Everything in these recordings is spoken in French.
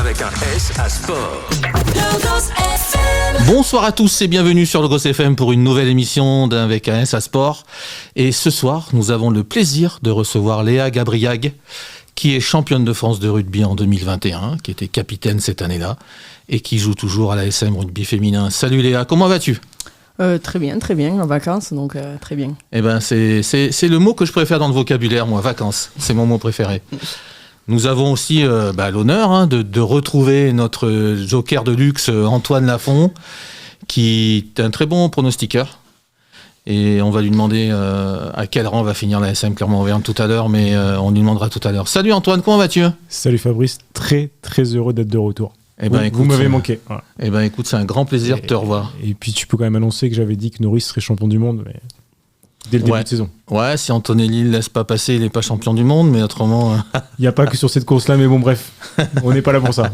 avec un S à sport. Bonsoir à tous et bienvenue sur Logos FM pour une nouvelle émission d'Avec un S à sport. Et ce soir, nous avons le plaisir de recevoir Léa Gabriag, qui est championne de France de rugby en 2021, qui était capitaine cette année-là et qui joue toujours à la SM rugby féminin. Salut Léa, comment vas-tu ? Très bien, en vacances, donc très bien. Eh ben, c'est le mot que je préfère dans le vocabulaire, moi, vacances. C'est mon mot préféré. Nous avons aussi l'honneur de retrouver notre joker de luxe, Antoine Lafont, qui est un très bon pronostiqueur. Et on va lui demander à quel rang va finir la SM Clermont-Auvergne tout à l'heure, mais on lui demandera tout à l'heure. Salut Antoine, comment vas-tu ? Salut Fabrice, très très heureux d'être de retour. Vous m'avez manqué. Voilà. Eh ben écoute, c'est un grand plaisir de te revoir. Et puis tu peux quand même annoncer que j'avais dit que Norris serait champion du monde, mais dès le début de saison. Ouais, si Antonelli ne laisse pas passer, il n'est pas champion du monde, mais autrement... Il n'y a pas que sur cette course-là, mais bon bref, on n'est pas là pour ça.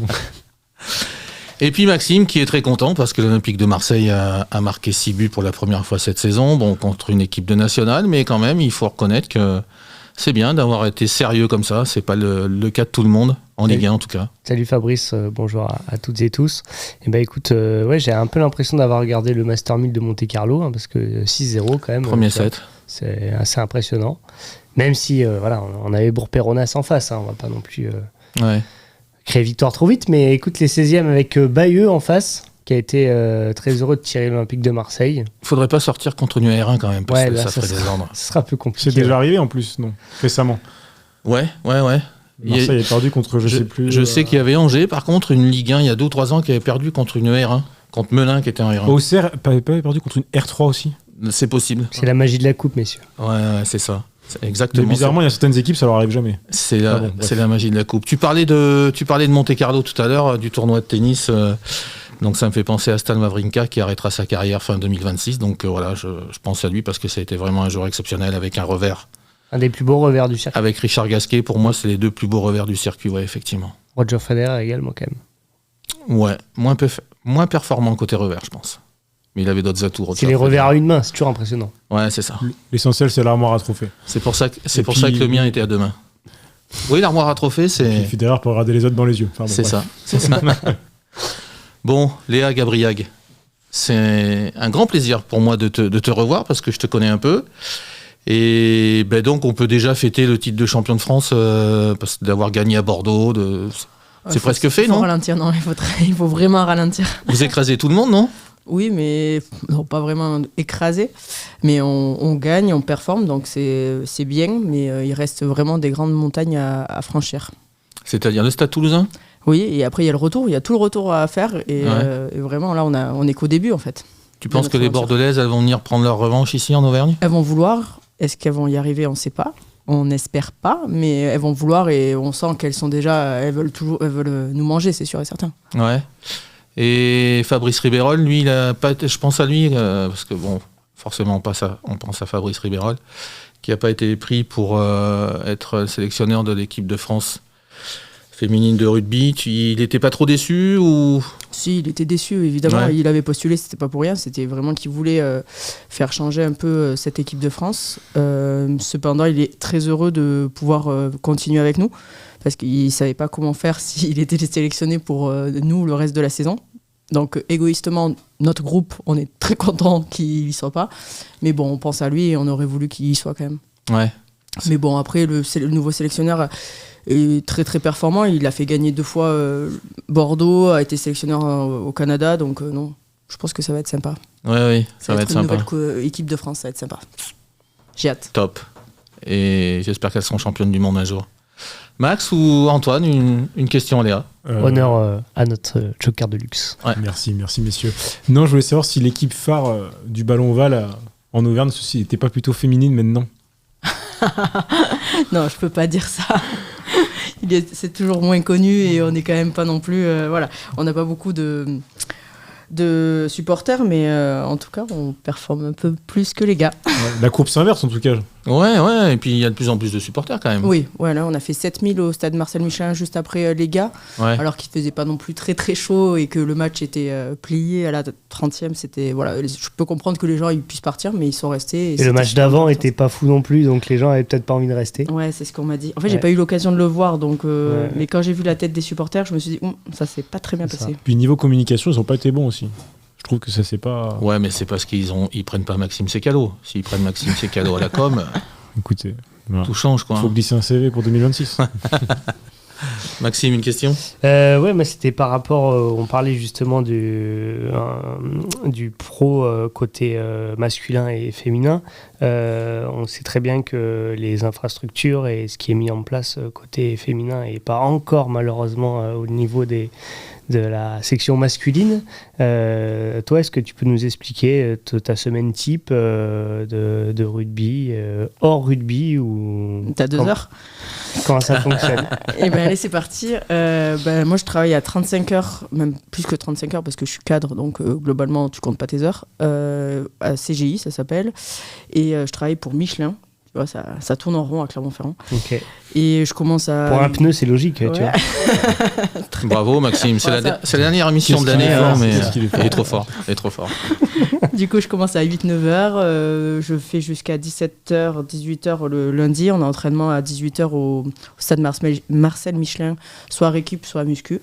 Et puis Maxime, qui est très content, parce que l'Olympique de Marseille a marqué 6 buts pour la première fois cette saison, bon, contre une équipe de nationale, mais quand même, il faut reconnaître que c'est bien d'avoir été sérieux comme ça, c'est pas le cas de tout le monde, en Ligue 1 en tout cas. Salut Fabrice, bonjour à toutes et tous. Et écoute, j'ai un peu l'impression d'avoir regardé le Master 1000 de Monte Carlo, parce que 6-0 quand même. Premier set. C'est assez impressionnant. Même si on avait Bourg-Péronas en face, on va pas non plus créer victoire trop vite. Mais écoute, les 16e avec Bayeux en face, qui a été très heureux de tirer l'Olympique de Marseille. Il faudrait pas sortir contre une R1 quand même, parce que ça ferait des ordres. Ce sera un peu compliqué. C'est déjà arrivé en plus, non ? Récemment. Ouais. Marseille a perdu contre je sais plus. Je sais qu'il y avait Angers, par contre, une Ligue 1 il y a 2 ou 3 ans qui avait perdu contre une R1, contre Melun qui était en R1. Auxerre avait perdu contre une R3 aussi. C'est possible. C'est la magie de la coupe, messieurs. Ouais, c'est ça. C'est exactement. Mais bizarrement, il y a certaines équipes, ça leur arrive jamais. C'est la magie de la coupe. Tu parlais de Monte Carlo tout à l'heure, du tournoi de tennis. Donc ça me fait penser à Stan Wawrinka qui arrêtera sa carrière fin 2026. Donc je pense à lui parce que ça a été vraiment un joueur exceptionnel avec un revers. Un des plus beaux revers du circuit. Avec Richard Gasquet, pour moi, c'est les 2 plus beaux revers du circuit, ouais, effectivement. Roger Federer également, quand même. Ouais, moins performant côté revers, je pense. Mais il avait d'autres atouts. C'est les revers à une main, c'est toujours impressionnant. Ouais, c'est ça. L'essentiel, c'est l'armoire à trophées. C'est pour ça que le mien était à 2 mains. Oui, l'armoire à trophées, c'est... Et Federer pour regarder les autres dans les yeux. Enfin, c'est ça. Bon, Léa Gabriag, c'est un grand plaisir pour moi de te revoir parce que je te connais un peu. Et donc, on peut déjà fêter le titre de champion de France parce d'avoir gagné à Bordeaux. C'est presque fait, non ? Il faut ralentir, non, il faut vraiment ralentir. Vous écrasez tout le monde, non ? Oui, mais non, pas vraiment écrasé. Mais on gagne, on performe, donc c'est bien. Mais il reste vraiment des grandes montagnes à franchir. C'est-à-dire le Stade Toulousain ? Oui, et après il y a le retour, il y a tout le retour à faire. Et vraiment, là, on est qu'au début, en fait. Tu penses que les Bordelaises, elles vont venir prendre leur revanche ici en Auvergne ? Elles vont vouloir. Est-ce qu'elles vont y arriver ? On ne sait pas. On n'espère pas, mais elles vont vouloir et on sent qu'elles sont déjà... Elles veulent nous manger, c'est sûr et certain. Ouais. Et Fabrice Ribeyrol, lui, il a pas été, je pense à lui, parce que bon, forcément on pense à Fabrice Ribeyrol, qui n'a pas été pris pour être sélectionneur de l'équipe de France féminine de rugby. Il n'était pas trop déçu ou... Si, il était déçu, évidemment. Ouais. Il avait postulé, c'était pas pour rien. C'était vraiment qu'il voulait faire changer un peu cette équipe de France. Cependant, il est très heureux de pouvoir continuer avec nous parce qu'il ne savait pas comment faire s'il était sélectionné pour nous le reste de la saison. Donc, égoïstement, notre groupe, on est très content qu'il n'y soit pas. Mais bon, on pense à lui et on aurait voulu qu'il y soit quand même. Ouais. Mais bon, après, le nouveau sélectionneur est très très performant. Il a fait gagner 2 fois Bordeaux, a été sélectionneur au Canada. Donc, non, je pense que ça va être sympa. Oui, ça va être sympa. Une nouvelle équipe de France, ça va être sympa. J'ai hâte. Top. Et j'espère qu'elles seront championnes du monde un jour. Max ou Antoine, une question à Léa. Honneur à notre joker de luxe. Ouais. Merci messieurs. Non, je voulais savoir si l'équipe phare du ballon ovale en Auvergne n'était pas plutôt féminine maintenant. Non, je peux pas dire ça. C'est toujours moins connu et on n'est quand même pas non plus... On n'a pas beaucoup de supporters, mais en tout cas, on performe un peu plus que les gars. La courbe s'inverse en tout cas. Ouais, et puis il y a de plus en plus de supporters quand même. Oui, là on a fait 7000 au stade Marcel Michelin juste après les gars, alors qu'il faisait pas non plus très très chaud et que le match était plié à la 30e. C'était, je peux comprendre que les gens ils puissent partir, mais ils sont restés. Et le match d'avant était pas fou non plus, donc les gens avaient peut-être pas envie de rester. Ouais, c'est ce qu'on m'a dit. En fait, j'ai pas eu l'occasion de le voir, donc, mais quand j'ai vu la tête des supporters, je me suis dit, ça s'est pas très bien passé. Puis niveau communication, ils ont pas été bons aussi. Je trouve que ça c'est pas. Ouais, mais c'est parce qu'ils prennent pas Maxime Sécalo. S'ils prennent Maxime Sécalo à la com, écoutez, tout change quoi. Il faut glisser un CV pour 2026. Maxime, une question ? Mais c'était par rapport, on parlait justement du pro côté masculin et féminin. On sait très bien que les infrastructures et ce qui est mis en place côté féminin n'est pas encore malheureusement au niveau de la section masculine. Toi, est-ce que tu peux nous expliquer ta semaine type de rugby, hors rugby ou... T'as 2 heures. Comment ça fonctionne? Et ben allez, c'est parti. Moi, je travaille à 35 heures, même plus que 35 heures parce que je suis cadre, donc globalement, tu comptes pas tes heures. À CGI, ça s'appelle. Et je travaille pour Michelin. Tu vois, ça tourne en rond à Clermont-Ferrand. Okay. Et je commence à... Pour un pneu, c'est logique, tu vois. Bravo Maxime, c'est la dernière émission de l'année, mais il est trop fort. Du coup, je commence à 8-9 heures, je fais jusqu'à 17h, 18h le lundi. On a entraînement à 18h au stade Marcel Michelin, soit récup, soit muscu.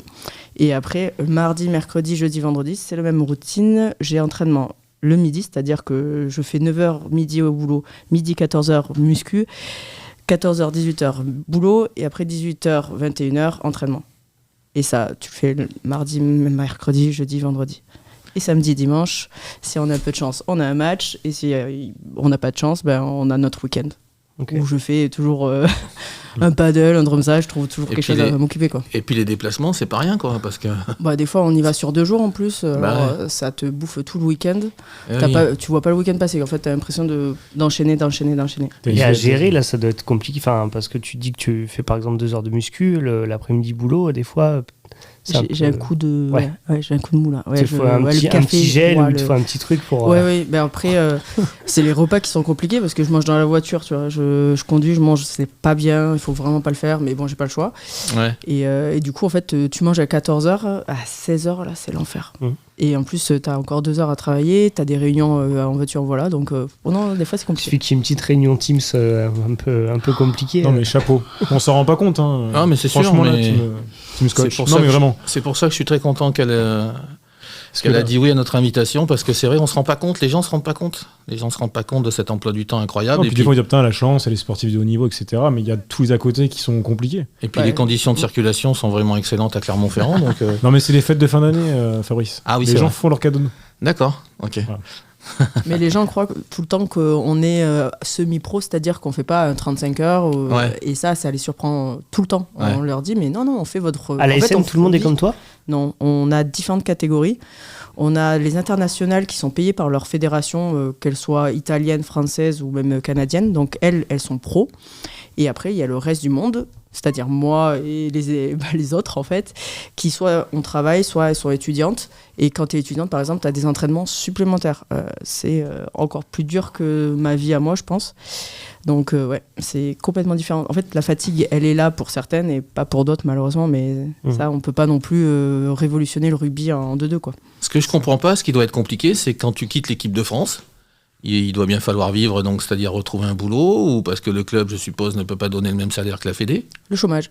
Et après, mardi, mercredi, jeudi, vendredi, c'est la même routine. J'ai entraînement le midi, c'est-à-dire que je fais 9h midi au boulot, midi 14h muscu, 14h 18h boulot, et après 18h 21h entraînement. Et ça, tu le fais le mardi, mercredi, jeudi, vendredi. Et samedi, dimanche, si on a un peu de chance, on a un match, et si on n'a pas de chance, on a notre week-end. Okay. Où je fais toujours un paddle, un drumsage, je trouve toujours quelque chose à m'occuper, quoi. Et puis les déplacements, c'est pas rien, quoi, parce que... des fois, on y va sur 2 jours en plus, ça te bouffe tout le week-end. Tu vois pas le week-end passer, en fait, t'as l'impression d'enchaîner. Et à gérer, là, ça doit être compliqué, parce que tu dis que tu fais par exemple 2 heures de muscu, l'après-midi boulot, des fois... J'ai un coup de j'ai un coup de mou là. Il faut un petit gel ou il te faut un petit truc pour. Après c'est les repas qui sont compliqués parce que je mange dans la voiture, tu vois. Je conduis, je mange, c'est pas bien, il faut vraiment pas le faire, mais bon, j'ai pas le choix. Ouais. Et du coup en fait tu manges à 14h, à 16h là, c'est l'enfer. Et en plus t'as encore 2 heures à travailler, t'as des réunions en voiture, voilà, donc des fois c'est compliqué. Il suffit qu'il y ait une petite réunion Teams un peu compliquée. Non mais chapeau, on s'en rend pas compte hein. Ah mais c'est sûr, mais... tu me scotches. Non mais vraiment. C'est pour ça que je suis très content qu'elle a dit oui à notre invitation, parce que c'est vrai, on se rend pas compte, les gens se rendent pas compte de cet emploi du temps incroyable. Non, puis des fois, on dit putain, la chance, elle est sportive de haut niveau, etc. Mais il y a tous les à côté qui sont compliqués. Et puis les conditions de circulation sont vraiment excellentes à Clermont-Ferrand. Donc, Non, mais c'est les fêtes de fin d'année, Fabrice. Ah oui, les gens font leurs cadeaux. D'accord, ok. Voilà. Mais les gens croient tout le temps qu'on est semi-pro, c'est-à-dire qu'on fait pas 35 heures, et ça les surprend tout le temps. Ouais. On leur dit, mais non, on fait votre... À la SM, tout le monde est comme toi ? Non, on a différentes catégories. On a les internationales qui sont payées par leur fédération, qu'elles soient italiennes, françaises ou même canadiennes. Donc elles sont pros. Et après, il y a le reste du monde, c'est-à-dire moi et les autres, en fait, qui soit on travaille, soit elles sont étudiantes. Et quand tu es étudiante, par exemple, tu as des entraînements supplémentaires. C'est encore plus dur que ma vie à moi, je pense. Donc, c'est complètement différent. En fait, la fatigue, elle est là pour certaines et pas pour d'autres, malheureusement. Mais ça, on peut pas non plus révolutionner le rugby en 2-2, quoi. Ce que je comprends pas, ce qui doit être compliqué, c'est quand tu quittes l'équipe de France, il doit bien falloir vivre, donc c'est-à-dire retrouver un boulot, ou parce que le club, je suppose, ne peut pas donner le même salaire que la Fédé. Le chômage,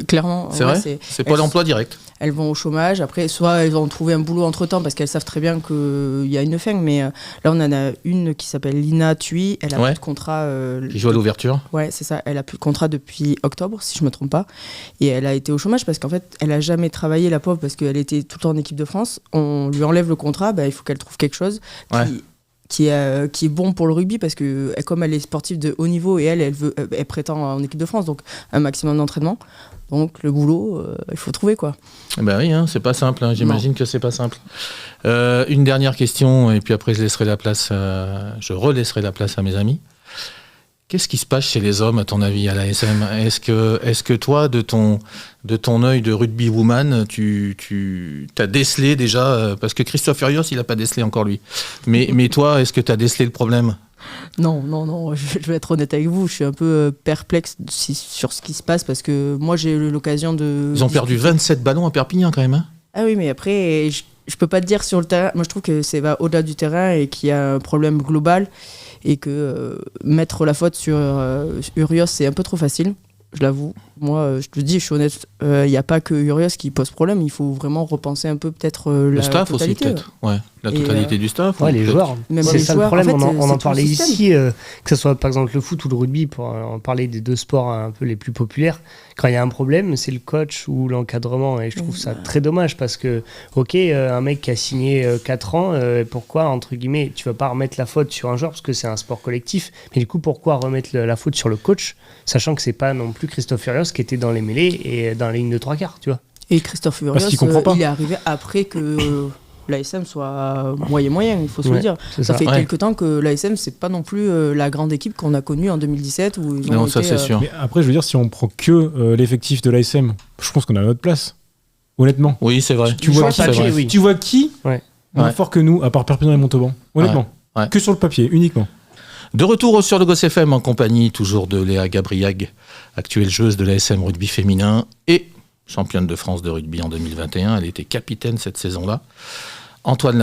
clairement. C'est vrai, c'est pas l'emploi direct. Elles vont au chômage, après, soit elles vont trouver un boulot entre-temps, parce qu'elles savent très bien qu'il y a une fin, mais là, on en a une qui s'appelle Lina Thuy, elle a plus de contrat... qui joue à l'ouverture. Ouais, c'est ça, elle a plus de contrat depuis octobre, si je me trompe pas, et elle a été au chômage, parce qu'en fait, elle a jamais travaillé, la pauvre, parce qu'elle était tout le temps en équipe de France. On lui enlève le contrat, il faut qu'elle trouve quelque chose qui est bon pour le rugby, parce que comme elle est sportive de haut niveau et elle prétend en équipe de France, donc un maximum d'entraînement. Donc le boulot, il faut trouver, quoi. Ben oui, c'est pas simple, j'imagine que c'est pas simple. Une dernière question, et puis après je relaisserai la place à mes amis. Qu'est-ce qui se passe chez les hommes, à ton avis, à la SM ? Est-ce que toi, de ton œil de rugby woman, tu as décelé déjà, parce que Christophe Furios, il n'a pas décelé encore lui. Mais toi, est-ce que tu as décelé le problème ? Non, je vais être honnête avec vous, je suis un peu perplexe sur ce qui se passe parce que moi j'ai eu l'occasion de... Ils ont perdu 27 ballons à Perpignan quand même. Hein. Ah oui, mais après, je peux pas te dire sur le terrain. Moi je trouve que c'est au-delà du terrain et qu'il y a un problème global et que mettre la faute sur Urios c'est un peu trop facile. Je l'avoue. Moi, je te dis, je suis honnête, il n'y a pas que Urios qui pose problème. Il faut vraiment repenser un peu peut-être le la staff totalité. aussi, peut-être. Ouais, la totalité du staff. Ouais, les joueurs. Même c'est les ça joueurs, le problème. en fait, on en c'est parlait tout le système. ici, que ce soit par exemple le foot ou le rugby, pour en parler des deux sports un peu les plus populaires. Quand il y a un problème, c'est le coach ou l'encadrement. Et je trouve ça très dommage parce que, ok, un mec qui a signé 4 ans, pourquoi, entre guillemets, tu vas pas remettre la faute sur un joueur parce que c'est un sport collectif. Mais du coup, pourquoi remettre la faute sur le coach, sachant que c'est pas non plus Christophe Urios qui était dans les mêlées et dans la ligne de 3/4, tu vois. Et Christophe Urios, il est arrivé après que l'ASM soit moyen, il faut se le dire. Ça fait quelques temps que l'ASM, c'est pas non plus la grande équipe qu'on a connue en 2017. Où ils ont ça c'est sûr. Mais après, je veux dire, si on prend que l'effectif de l'ASM, je pense qu'on a notre place. Honnêtement. Oui, c'est vrai. Tu vois qui moins fort que nous, à part Perpignan et Montauban. Honnêtement. Ouais. Que sur le papier, uniquement. De retour sur le Goss FM en compagnie toujours de Léa Gabriag, actuelle joueuse de l'ASM rugby féminin et championne de France de rugby en 2021. Elle était capitaine cette saison-là. Antoine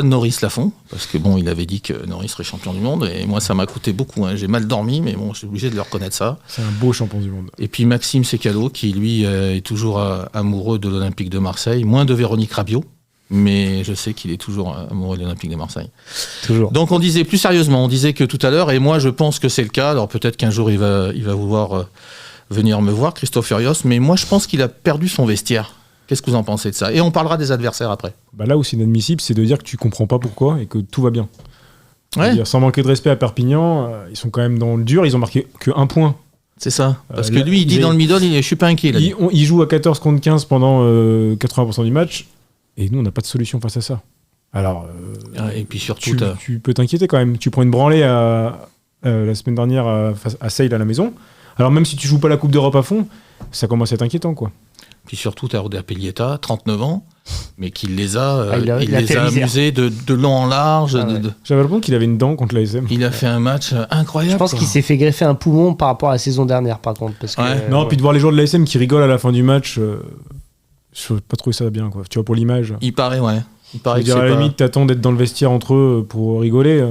Norris Lafont, parce que bon, il avait dit que Norris serait champion du monde, et moi ça m'a coûté beaucoup. Hein. J'ai mal dormi, mais bon, je suis obligé de le reconnaître ça. C'est un beau champion du monde. Et puis Maxime Secalo, qui lui est toujours amoureux de l'Olympique de Marseille, moins de Véronique Rabiot. Mais je sais qu'il est toujours amoureux de l'Olympique de Marseille. Toujours. Donc on disait plus sérieusement, on disait que tout à l'heure, et moi je pense que c'est le cas, alors peut-être qu'un jour il va vouloir venir me voir, Christophe Urios, mais moi je pense qu'il a perdu son vestiaire. Qu'est-ce que vous en pensez de ça ? Et on parlera des adversaires après. Bah là où c'est inadmissible, c'est de dire que tu comprends pas pourquoi et que tout va bien. Ouais. Dire, sans manquer de respect à Perpignan, ils sont quand même dans le dur, ils ont marqué que 1 point. C'est ça. Parce que lui, il dit dans le middle, je suis pas inquiet. Il joue à 14 contre 15 pendant 80% du match. Et nous, on n'a pas de solution face à ça. Alors, et puis surtout, tu peux t'inquiéter quand même. Tu prends une branlée la semaine dernière à Sale à la maison. Alors même si tu joues pas la Coupe d'Europe à fond, ça commence à être inquiétant, quoi. Puis surtout, tu as Rodé Pellietta, 39 ans, mais qui les a, il a amusés de long en large. J'avais l'impression qu'il avait une dent contre l'ASM. Il a fait un match incroyable. Je pense qu'il s'est fait greffer un poumon par rapport à la saison dernière, par contre. Parce que, non, puis de voir les joueurs de l'ASM qui rigolent à la fin du match... je n'ai pas trouvé ça bien, quoi. Tu vois, pour l'image. Il paraît, ouais. Il paraît que à la limite, t'attends d'être dans le vestiaire entre eux pour rigoler.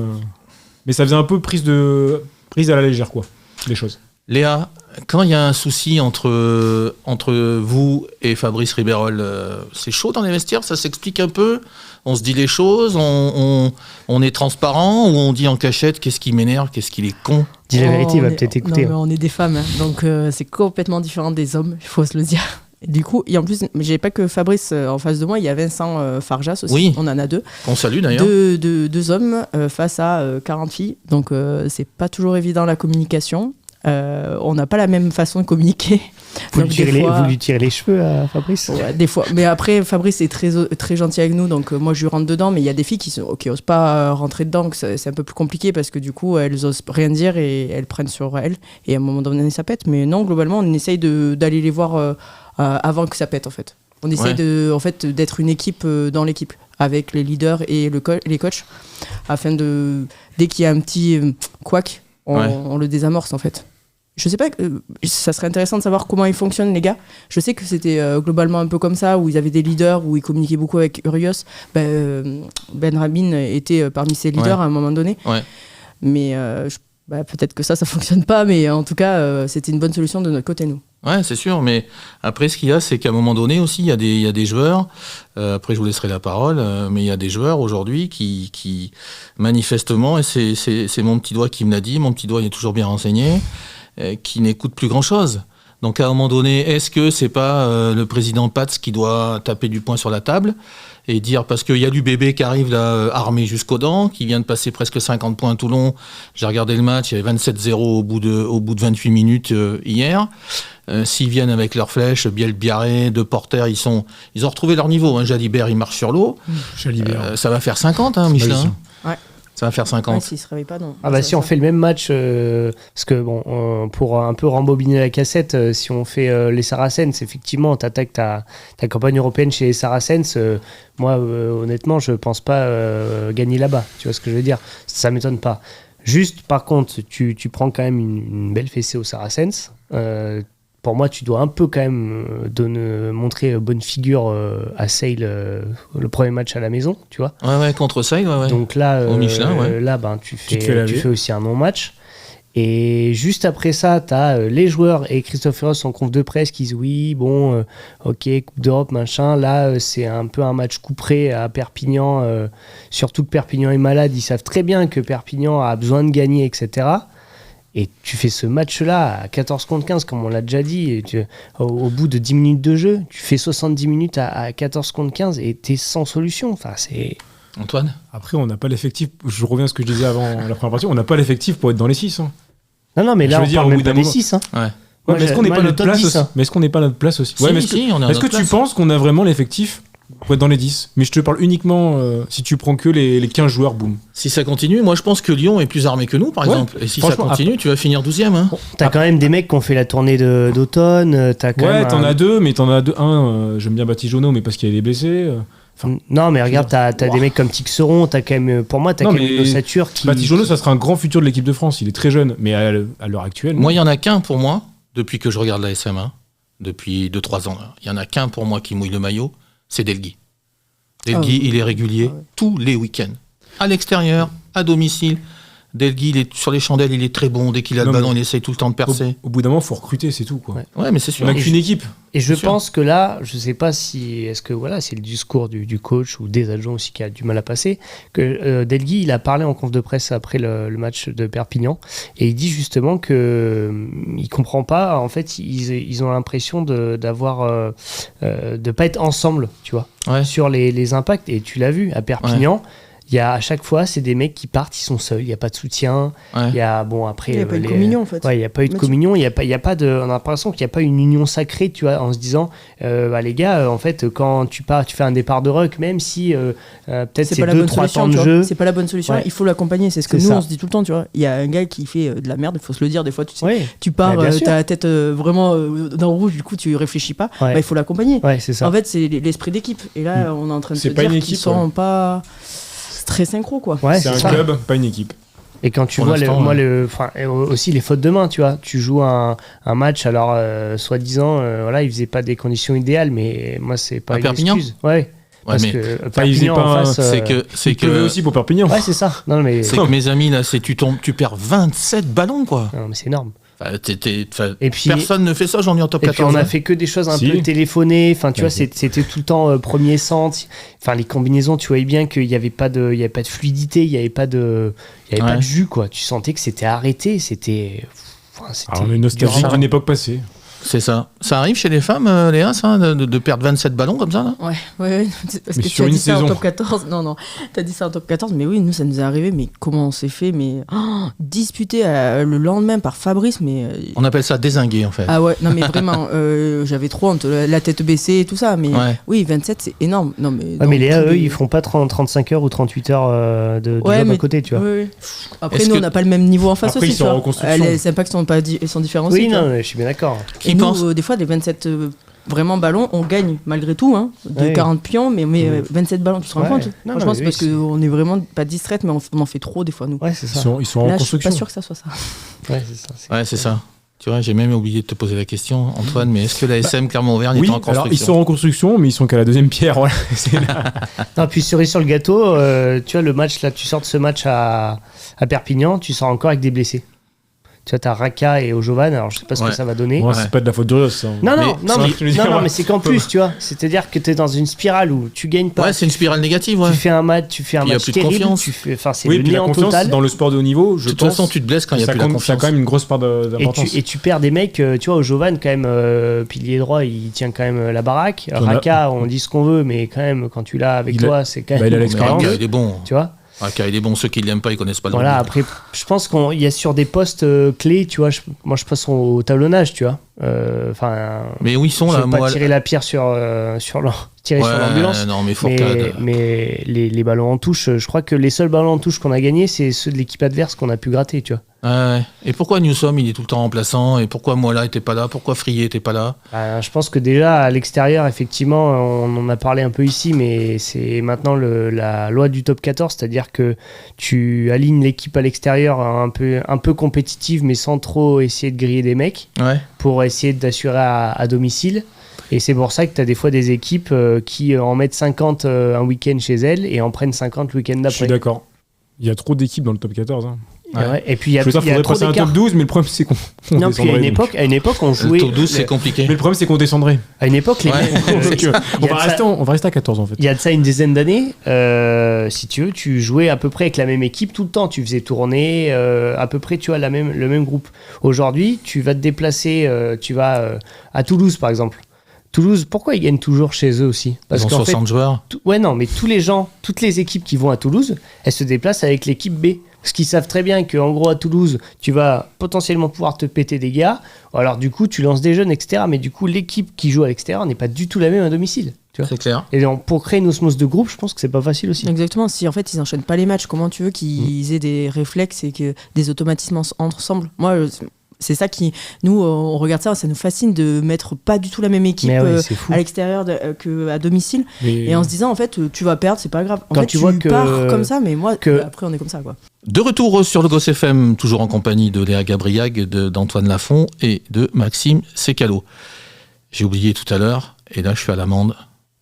Mais ça faisait un peu prise à la légère, quoi, les choses. Léa, quand il y a un souci entre vous et Fabrice Ribeyrol, c'est chaud dans les vestiaires, ça s'explique un peu. On se dit les choses, on est transparent, ou on dit en cachette qu'est-ce qui m'énerve, qu'est-ce qui est con. Dis la vérité, il va peut-être écouter. Non, mais on est des femmes, hein, donc c'est complètement différent des hommes, il faut se le dire. Et du coup, et en plus, j'ai pas que Fabrice en face de moi, il y a Vincent Farjas aussi. Oui. On en a 2. On salue d'ailleurs. Deux hommes face à 40 filles. Donc c'est pas toujours évident la communication. On n'a pas la même façon de communiquer. Vous lui tirez les cheveux à Fabrice ? Ouais, des fois. Mais après, Fabrice est très gentil avec nous, donc moi je lui rentre dedans. Mais il y a des filles qui osent pas rentrer dedans, donc c'est un peu plus compliqué parce que du coup elles osent rien dire et elles prennent sur elles. Et à un moment donné ça pète. Mais non, globalement on essaye d'aller les voir avant que ça pète en fait. On essaye d'être une équipe dans l'équipe avec les leaders et les coachs afin dès qu'il y a un petit couac, on le désamorce en fait. Je sais pas, ça serait intéressant de savoir comment ils fonctionnent les gars. Je sais que c'était globalement un peu comme ça, où ils avaient des leaders, où ils communiquaient beaucoup avec Urios. Ben Rabin était parmi ces leaders à un moment donné. Ouais. Mais peut-être que ça fonctionne pas, mais en tout cas, c'était une bonne solution de notre côté, nous. Ouais, c'est sûr, mais après, ce qu'il y a, c'est qu'à un moment donné aussi, il y a des joueurs, après je vous laisserai la parole, mais il y a des joueurs aujourd'hui qui manifestement, et c'est mon petit doigt qui me l'a dit, mon petit doigt il est toujours bien renseigné, qui n'écoutent plus grand-chose. Donc à un moment donné, est-ce que c'est pas le président Patz qui doit taper du poing sur la table et dire, parce qu'il y a l'UBB qui arrive là, armé jusqu'aux dents, qui vient de passer presque 50 points à Toulon. J'ai regardé le match, il y avait 27-0 au bout de 28 minutes hier. S'ils viennent avec leurs flèches, Biel Biarré, De Porter, ils ont retrouvé leur niveau. Hein. Jalibert, il marche sur l'eau. Ça va faire 50, Michelin. Ouais. Ça va faire 50. Ouais, s'il se réveille pas, non. Si on fait le même match, parce que pour un peu rembobiner la cassette, si on fait les Saracens, effectivement, t'attaques ta campagne européenne chez les Saracens. Moi, honnêtement, je pense pas gagner là-bas. Tu vois ce que je veux dire ? Ça m'étonne pas. Juste, par contre, tu prends quand même une belle fessée au Saracens. Pour moi, tu dois un peu quand même montrer bonne figure à Sale le premier match à la maison, tu vois. Ouais, contre Sale, ouais. Donc là, au Michelin, là tu fais aussi un non-match. Et juste après ça, tu as les joueurs et Christophe Ross en conf de presse qui disent oui, bon, ok, Coupe d'Europe, machin. Là, c'est un peu un match couperé à Perpignan. Surtout que Perpignan est malade. Ils savent très bien que Perpignan a besoin de gagner, etc. Et tu fais ce match-là à 14 contre 15, comme on l'a déjà dit. Et au bout de 10 minutes de jeu, tu fais 70 minutes à 14 contre 15 et tu es sans solution. Enfin, c'est... Antoine ? Après, on n'a pas l'effectif. Je reviens à ce que je disais avant la première partie. On n'a pas l'effectif pour être dans les 6. Hein. Non, mais là, on parle même pas des 6. Hein. Ouais. Ouais, mais est-ce qu'on n'est pas notre place 10, aussi mais est-ce qu'on n'est pas notre place aussi ouais, mais est-ce que tu penses qu'on a vraiment l'effectif pour être dans les 10 ? Mais je te parle uniquement si tu prends que les 15 joueurs, boum. Si ça continue, moi je pense que Lyon est plus armé que nous, par exemple. Et si ça continue, tu vas finir 12e. Hein. T'as quand même des mecs qui ont fait la tournée d'automne. T'en as deux, mais t'en as deux. J'aime bien Baptiste Jonot, mais parce qu'il y a des blessés. Non, mais regarde, t'as des mecs comme Tixeron, t'as quand même, pour moi, t'as quand même une ossature qui. Baptiste Jonot, ça sera un grand futur de l'équipe de France. Il est très jeune, mais à l'heure actuelle. Moi, il y en a qu'un pour moi, depuis que je regarde la SM1, depuis 2-3 ans. Il y en a qu'un pour moi qui mouille le maillot, c'est Delguy. Delguy, il est régulier tous les week-ends. À l'extérieur, à domicile. Delguy, il est sur les chandelles, il est très bon. Dès qu'il a le ballon, il essaye tout le temps de percer. Au bout d'un moment, il faut recruter, c'est tout. Quoi. Ouais, mais c'est sûr. On n'a qu'une équipe. Et je pense que là, je ne sais pas si est-ce que c'est le discours du coach ou des adjoints aussi qui a du mal à passer, que Delguy, il a parlé en conf de presse après le match de Perpignan, et il dit justement que il comprend pas. En fait, ils ont l'impression de pas être ensemble, tu vois, sur les impacts. Et tu l'as vu à Perpignan. Ouais. Il y a à chaque fois, c'est des mecs qui partent, ils sont seuls, il n'y a pas de soutien. Il y a après. Il n'y a pas eu de communion en fait. Il n'y a pas eu de communion, on a l'impression qu'il n'y a pas une union sacrée, tu vois, en se disant, les gars, en fait, quand tu fais un départ de ruck, même si peut-être c'est 2-3 temps de jeu. C'est pas la bonne solution, il faut l'accompagner, c'est ce que nous on se dit tout le temps, tu vois. Il y a un gars qui fait de la merde, il faut se le dire, des fois, tu sais, tu pars, t'as la tête vraiment dans le rouge, du coup tu réfléchis pas, il faut l'accompagner. C'est ça. En fait, c'est l'esprit d'équipe. Et là, on est en train de se dire qu'ils sont pas très synchro, quoi. C'est un club, pas une équipe. Et quand tu vois aussi les fautes de main, tu vois, tu joues un match, alors soi-disant, il faisait pas des conditions idéales, mais moi c'est pas une excuse. Parce que Perpignan en face, c'est que aussi pour Perpignan. Ouais, c'est ça. Non, mais c'est que mes amis là, tu perds 27 ballons, quoi. Non, mais c'est énorme. Et puis, personne ne fait ça, j'en ai en top 14. Et puis on a fait que des choses un peu téléphonées. Enfin, tu vois, c'était tout le temps premier centre. Enfin, les combinaisons, tu voyais bien qu'il n'y avait pas de fluidité, il n'y avait pas de jus, quoi. Tu sentais que c'était arrêté, c'était. On a une nostalgie d'une époque passée. C'est ça. Ça arrive chez les femmes, Léa, ça, de perdre 27 ballons comme ça là ? Ouais. Parce que tu as dit ça en top 14. Non, tu as dit ça en top 14, mais oui, nous, ça nous est arrivé. Mais comment on s'est fait disputer le lendemain par Fabrice, mais... On appelle ça dézinguer, en fait. Ah ouais, non, mais vraiment, j'avais trop honte, la tête baissée et tout ça. Mais oui, 27, c'est énorme. Non, mais Léa, eux, ils font pas 35 heures ou 38 heures de job à côté, tu vois. Oui. Après, nous, on n'a pas le même niveau en face aussi, tu vois. Les impacts sont différents aussi. Oui, non, je suis bien d'accord. Nous, des fois, les 27 vraiment ballons, on gagne malgré tout, de 40 pions, mais 27 ballons, tu te rends compte ? Franchement, c'est parce qu'on est vraiment pas distraite, mais on en fait trop des fois, nous. Ouais, c'est ça. Ils sont en construction. Je suis pas sûr que ça soit ça. Ouais, c'est ça. C'est ça. Tu vois, j'ai même oublié de te poser la question, Antoine, mais est-ce que la SM Clermont-Auvergne est en construction ? Alors, ils sont en construction, mais ils sont qu'à la deuxième pierre. Voilà. Non, puis cerise sur le gâteau, tu vois, le match, là, tu sors de ce match à Perpignan, tu sors encore avec des blessés. Tu vois, t'as Raka et Ojovan, alors je sais pas ce que ça va donner. C'est pas de la faute de Rios. Non, mais c'est qu'en plus, tu vois, c'est-à-dire que t'es dans une spirale où tu gagnes pas. Ouais, c'est une spirale négative, Tu fais un match terrible, c'est le néant total. Dans le sport de haut niveau, de toute façon, tu te blesses quand il y a plus de confiance. Ça a quand même une grosse part d'importance. Et tu perds des mecs, tu vois, Ojovan, quand même, pilier droit, il tient quand même la baraque. Raka, on dit ce qu'on veut, mais quand même, quand tu l'as avec toi, c'est quand même. Il a l'expérience. Il est bon. Tu vois. Il est bon, ceux qui l'aiment pas, ils connaissent pas le Voilà, après, je pense qu'il y a sur des postes clés, tu vois, moi je passe au talonnage, tu vois. Mais où ils sont là, je vais pas tirer la pierre sur leur tirer sur l'ambulance. Non, mais les ballons en touche, je crois que les seuls ballons en touche qu'on a gagnés, c'est ceux de l'équipe adverse qu'on a pu gratter, tu vois. Et pourquoi Newsom il est tout le temps remplaçant, et pourquoi Moala était pas là, pourquoi Frié était pas là? Je pense que déjà à l'extérieur, effectivement, on en a parlé un peu ici, mais c'est maintenant la loi du top 14, c'est-à-dire que tu alignes l'équipe à l'extérieur un peu compétitive, mais sans trop essayer de griller des mecs, pour essayer d'assurer à domicile. Et c'est pour ça que tu as des fois des équipes qui en mettent 50 un week-end chez elles et en prennent 50 le week-end d'après. Je suis d'accord. Il y a trop d'équipes dans le top 14. Hein. Et puis il y a faudrait passer un top 12, mais le problème c'est qu'on non, puis à une époque on jouait. Le top 12 c'est compliqué. Mais le problème c'est qu'on descendrait. À une époque, on va rester à 14 en fait. Il y a de ça une dizaine d'années, si tu veux, tu jouais à peu près avec la même équipe tout le temps. Tu faisais tourner à peu près, tu vois, le même groupe. Aujourd'hui, tu vas te déplacer, tu vas à Toulouse par exemple. Toulouse, pourquoi ils gagnent toujours chez eux aussi? Parce qu'ils ont 60 joueurs. Mais toutes les équipes qui vont à Toulouse, elles se déplacent avec l'équipe B. Parce qu'ils savent très bien qu'en gros à Toulouse, tu vas potentiellement pouvoir te péter des gars. Alors du coup, tu lances des jeunes, etc. Mais du coup, l'équipe qui joue à l'extérieur n'est pas du tout la même à domicile. Tu vois. C'est clair. Et pour créer une osmose de groupe, je pense que c'est pas facile aussi. Exactement. Si en fait ils enchaînent pas les matchs, comment tu veux qu'ils aient des réflexes et que des automatismes ensemble? Moi, c'est ça qui, nous, on regarde ça, ça nous fascine de mettre pas du tout la même équipe à l'extérieur qu'à domicile. Et en se disant, en fait, tu vas perdre, c'est pas grave. En fait, tu pars comme ça, mais moi, après, on est comme ça, quoi. De retour sur le Gosse FM, toujours en compagnie de Léa Gabriag, d'Antoine Lafont et de Maxime Sécalo. J'ai oublié tout à l'heure, et là, je suis à l'amende.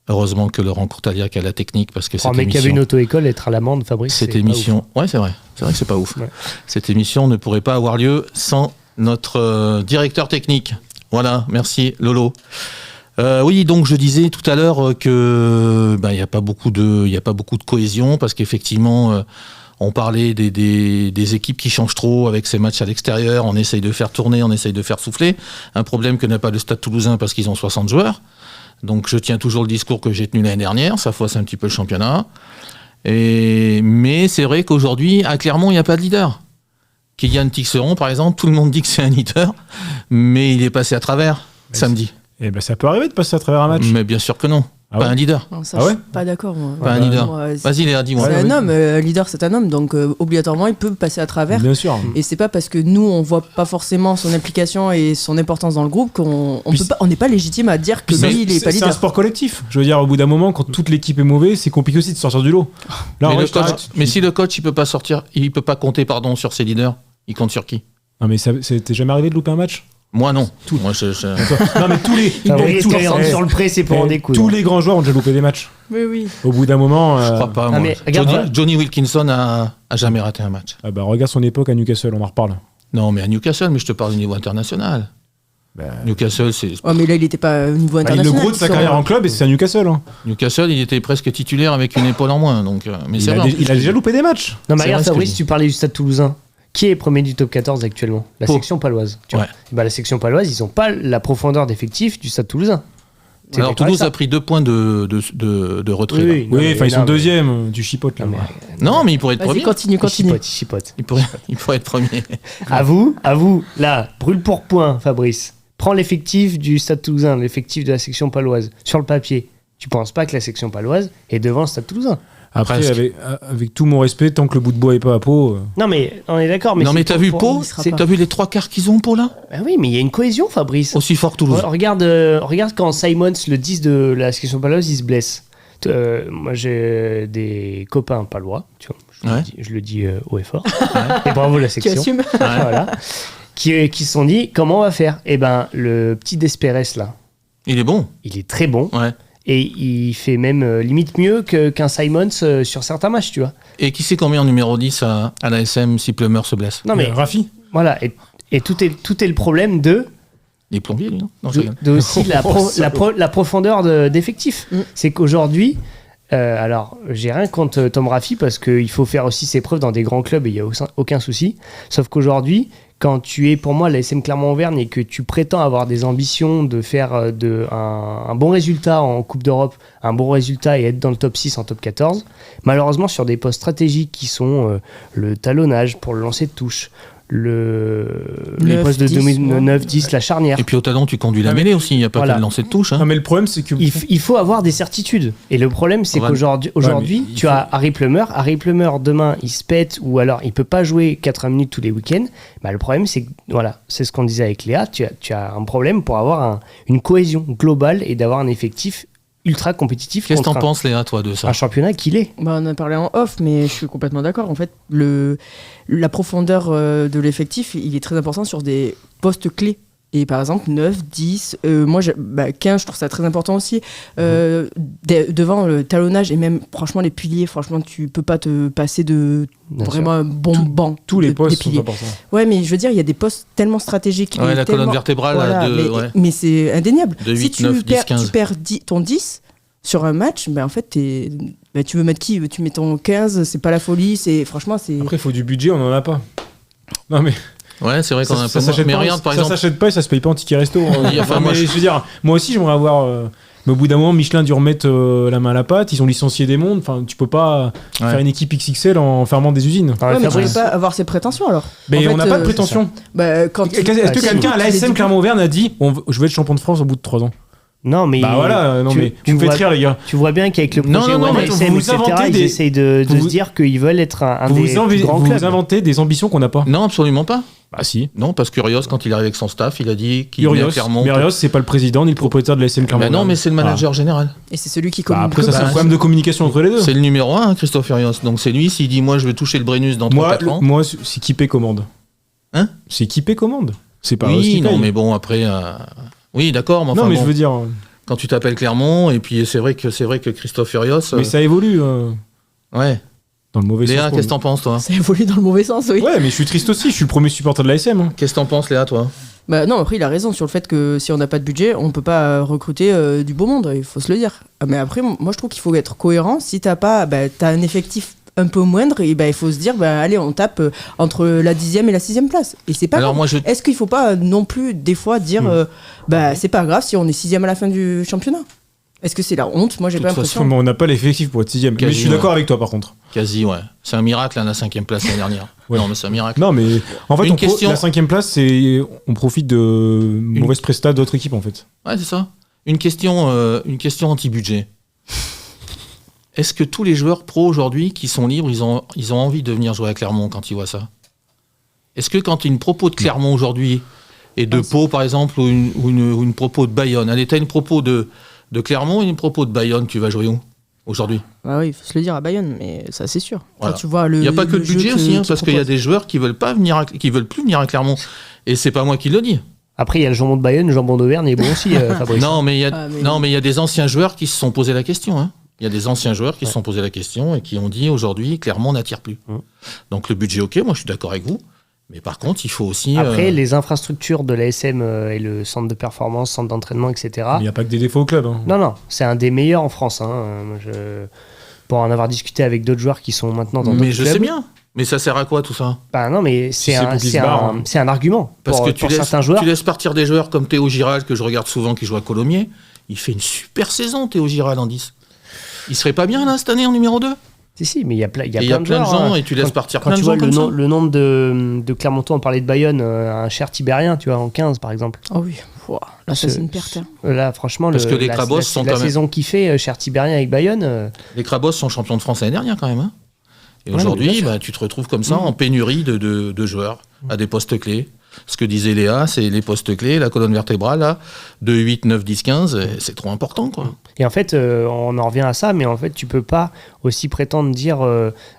Heureusement que Laurent Courtaliac a la technique, parce que cette émission... qui avait une auto-école, être à l'amende, Fabrice, cette émission... Ouais, c'est vrai que c'est pas ouf. Ouais. Cette émission ne pourrait pas avoir lieu sans notre directeur technique. Voilà, merci Lolo. Oui, donc je disais tout à l'heure que il y a pas beaucoup de cohésion, parce qu'effectivement on parlait des équipes qui changent trop avec ces matchs à l'extérieur, on essaye de faire tourner, on essaye de faire souffler, un problème que n'a pas le Stade Toulousain parce qu'ils ont 60 joueurs. Donc je tiens toujours le discours que j'ai tenu l'année dernière, ça fausse un petit peu le championnat. Mais c'est vrai qu'aujourd'hui à Clermont, il n'y a pas de leader. Kylian Tixeron, par exemple, tout le monde dit que c'est un leader, mais il est passé à travers samedi. Eh ben, ça peut arriver de passer à travers un match. Mais bien sûr que non. Pas un leader. Non, ça, je suis pas d'accord. Moi. Pas un leader. Vas-y Léa, dis-moi. C'est un homme, leader c'est un homme, donc obligatoirement il peut passer à travers. Bien sûr. Et c'est pas parce que nous on voit pas forcément son implication et son importance dans le groupe qu'on n'est pas légitime à dire que lui il est pas leader. C'est un sport collectif. Je veux dire, au bout d'un moment, quand toute l'équipe est mauvaise, c'est compliqué aussi de sortir du lot. Là, mais si le coach il peut pas sortir, il peut pas compter sur ses leaders, il compte sur qui? Non mais ça t'es jamais arrivé de louper un match? Moi non. Moi, non mais tous les sur le pré, c'est pour en découdre. Tous les grands joueurs ont déjà loupé des matchs. Oui. Au bout d'un moment. Je crois pas. Moi. Mais, Johnny Wilkinson a jamais raté un match. Ah bah regarde son époque à Newcastle, on en reparle. Non mais à Newcastle, mais je te parle du niveau international. Newcastle, c'est. Oh mais là il était pas au niveau international. Le gros de sa carrière en club, et c'est à Newcastle. Hein. Newcastle, il était presque titulaire avec une épaule en moins, donc. Mais il a déjà loupé des matchs. Non mais regarde Fabrice, tu parlais du Stade Toulousain. Qui est premier du top 14 actuellement? La section paloise. Tu vois. La section paloise, ils n'ont pas la profondeur d'effectif du Stade Toulousain. Alors Toulouse a pris 2 points de retrait. Oui, ils sont deuxième, du chipote là. Non, mais il pourrait être premier. Continue. Chipote. Il pourrait être premier. À vous, là, brûle pour point, Fabrice. Prends l'effectif du Stade Toulousain, l'effectif de la section paloise. Sur le papier, tu penses pas que la section paloise est devant le Stade Toulousain? Après, avec tout mon respect, tant que le bout de bois est pas à Pau. Non, mais on est d'accord. Mais t'as vu Pau? T'as vu les 3 quarts qu'ils ont Pau là? Oui, mais il y a une cohésion, Fabrice. Aussi fort que Toulouse. Regarde quand Simons, le 10 de la section paloise, il se blesse. Moi, j'ai des copains palois, tu vois, je le dis haut et fort. Et bravo la section. Qui assume. Voilà. Qui se sont dit, comment on va faire? Eh ben, le petit Desperes là. Il est bon. Il est très bon. Ouais. Et il fait même limite mieux qu'un Simons sur certains matchs, tu vois. Et qui sait combien en numéro 10 à la SM si Plummer se blesse? Non mais Rafi. Voilà, et tout est le problème de... Les plombiers, lui, non, de aussi la profondeur d'effectifs. C'est qu'aujourd'hui, alors j'ai rien contre Tom Rafi parce qu'il faut faire aussi ses preuves dans des grands clubs et il n'y a aucun souci. Sauf qu'aujourd'hui, quand tu es pour moi la SM Clermont-Auvergne et que tu prétends avoir des ambitions de faire un bon résultat en Coupe d'Europe, un bon résultat et être dans le top 6 en top 14, malheureusement sur des postes stratégiques qui sont le talonnage pour le lancer de touche, les postes de 9, 10, la charnière. Et puis au talon, tu conduis la mêlée aussi, il n'y a pas que le lancer de touche. Hein. Non, mais le problème, c'est que. Il faut avoir des certitudes. Et le problème, c'est qu'aujourd'hui, tu as Harry Plummer. Harry Plummer, demain, il se pète ou alors il peut pas jouer 80 minutes tous les week-ends. Bah, le problème, c'est que, voilà, c'est ce qu'on disait avec Léa, tu as un problème pour avoir une cohésion globale et d'avoir un effectif ultra compétitif. Qu'est-ce que t'en penses, Léa, toi, de ça? Un championnat qu'il est. Bah, on a parlé en off, mais je suis complètement d'accord. En fait, la profondeur de l'effectif, il est très important sur des postes clés. Et par exemple, 9, 10, 15, je trouve ça très important aussi. Devant le talonnage et même, franchement, les piliers, franchement, tu peux pas te passer de vraiment un bon banc. Tous les postes sont importants. Ouais, mais je veux dire, il y a des postes tellement stratégiques. Ouais, la colonne vertébrale. Voilà, mais c'est indéniable. De 8, si 9, 10, 15. tu perds ton 10 sur un match, en fait, tu veux mettre qui? Tu mets ton 15, c'est pas la folie. Franchement, c'est... Après, il faut du budget, on en a pas. Non, mais... Ouais, c'est vrai qu'on a un peu s'achète mais pas, regarde, par exemple. Ça s'achète pas et ça se paye pas en ticket resto. Enfin, je veux dire, moi aussi, j'aimerais avoir. Mais au bout d'un moment, Michelin a dû remettre la main à la pâte. Ils ont licencié des mondes. Enfin, tu peux pas faire une équipe XXL en fermant des usines. Ouais, mais tu peux pas avoir ces prétentions alors. Mais on n'a pas de prétention. Est-ce que quelqu'un à l'ASM Clermont-Auvergne a dit je vais être champion de France au bout de 3 ans? Non, mais. Bah voilà, mais tu me faites rire, les gars. Tu vois bien qu'avec le projet OneSM, etc., ils essayent de se dire qu'ils veulent être un des grands clubs. Vous inventez des ambitions qu'on n'a pas. Non, absolument pas. Bah si. Non, parce que Urios, quand il arrive avec son staff, il a dit qu'il venait à Clermont. Mais Urios, c'est pas le président ni le propriétaire de l'ASM Clermont. Non, mais c'est le manager général. Et c'est celui qui communique. Après, ça, c'est un problème de communication entre les deux. C'est le numéro 1, Christophe Urios. Donc c'est lui, s'il dit moi je veux toucher le Brennus dans 3-4 ans. Moi, c'est Kippé commande. Hein? C'est Kippé commande. C'est pas Oui, non, mais bon, après. Oui, d'accord, mais enfin. Non, mais bon, je veux dire. Quand tu t'appelles Clermont, et puis c'est vrai que Christophe Urios. Mais ça évolue. Ouais. Dans le mauvais sens. Léa, qu'est-ce que t'en penses, toi? Ça évolue dans le mauvais sens, oui. Ouais, mais je suis triste aussi. Je suis le premier supporter de l'ASM. Hein. Qu'est-ce que t'en penses, Léa, toi? Bah non, après il a raison sur le fait que si on n'a pas de budget, on peut pas recruter du beau monde, il faut se le dire. Mais après, moi je trouve qu'il faut être cohérent. Si t'as un effectif un peu moindre, et il faut se dire allez, on tape entre la 10e et la 6e place. Et c'est pas grave. Est-ce qu'il faut pas non plus des fois dire c'est pas grave si on est 6e à la fin du championnat? Est-ce que c'est la honte? Moi j'ai pas l'impression. De toute façon, on n'a pas l'effectif pour être 6e. Mais je suis d'accord avec toi par contre. Quasi, ouais. C'est un miracle, la 5e place l'année dernière. Ouais. Non, mais c'est un miracle. Non, mais en fait, la 5e place, on profite de mauvaises prestats d'autres équipes en fait. Ouais, c'est ça. Une question anti-budget. Est-ce que tous les joueurs pros aujourd'hui qui sont libres, ils ont envie de venir jouer à Clermont quand ils voient ça? Est-ce que quand une propos de Clermont aujourd'hui, et de Pau par exemple, ou une propos de Bayonne, allez, t'as une propos de Clermont et une propos de Bayonne, tu vas jouer où aujourd'hui? Bah oui, il faut se le dire à Bayonne, mais ça c'est sûr. Voilà. Tu vois, il n'y a pas que le budget aussi, parce qu'il y a des joueurs qui veulent plus venir à Clermont. Et c'est pas moi qui le dis. Après, il y a le jambon de Bayonne, le jambon d'Auvergne, il est bon aussi, Fabrice. Non, mais il y a des anciens joueurs qui se sont posé la question. Hein. Il y a des anciens joueurs qui se sont posé la question et qui ont dit aujourd'hui, Clermont n'attire plus. Donc le budget, ok, moi je suis d'accord avec vous. Mais par contre, il faut aussi... Après, les infrastructures de l'ASM et le centre de performance, centre d'entraînement, etc. Il n'y a pas que des défauts au club. Hein. Non, c'est un des meilleurs en France. Pour en avoir discuté avec d'autres joueurs qui sont maintenant dans d'autres clubs. Mais je sais bien. Mais ça sert à quoi tout ça? Bah non, mais c'est un argument. Parce que certains joueurs. Tu laisses partir des joueurs comme Théo Giral, que je regarde souvent, qui joue à Colomiers. Il fait une super saison, Théo Giral, en 10. Il serait pas bien là cette année en numéro 2? Si, mais il y a plein de gens, et tu laisses partir plein de gens. Quand tu vois le nombre de Clermontois, on parlait de Bayonne, un cher Tibérien, tu vois, en 15 par exemple. Oh oui, là ça c'est une perte. Là, franchement, parce que les Crabos sont la saison qu'il fait, cher Tibérien avec Bayonne. Les Crabos sont champions de France l'année dernière quand même. Hein. Et aujourd'hui, tu te retrouves comme ça en pénurie de joueurs à des postes clés. Ce que disait Léa, c'est les postes clés, la colonne vertébrale, là, de 8, 9, 10, 15, c'est trop important, quoi. Et en fait, on en revient à ça, mais en fait, tu peux pas aussi prétendre dire,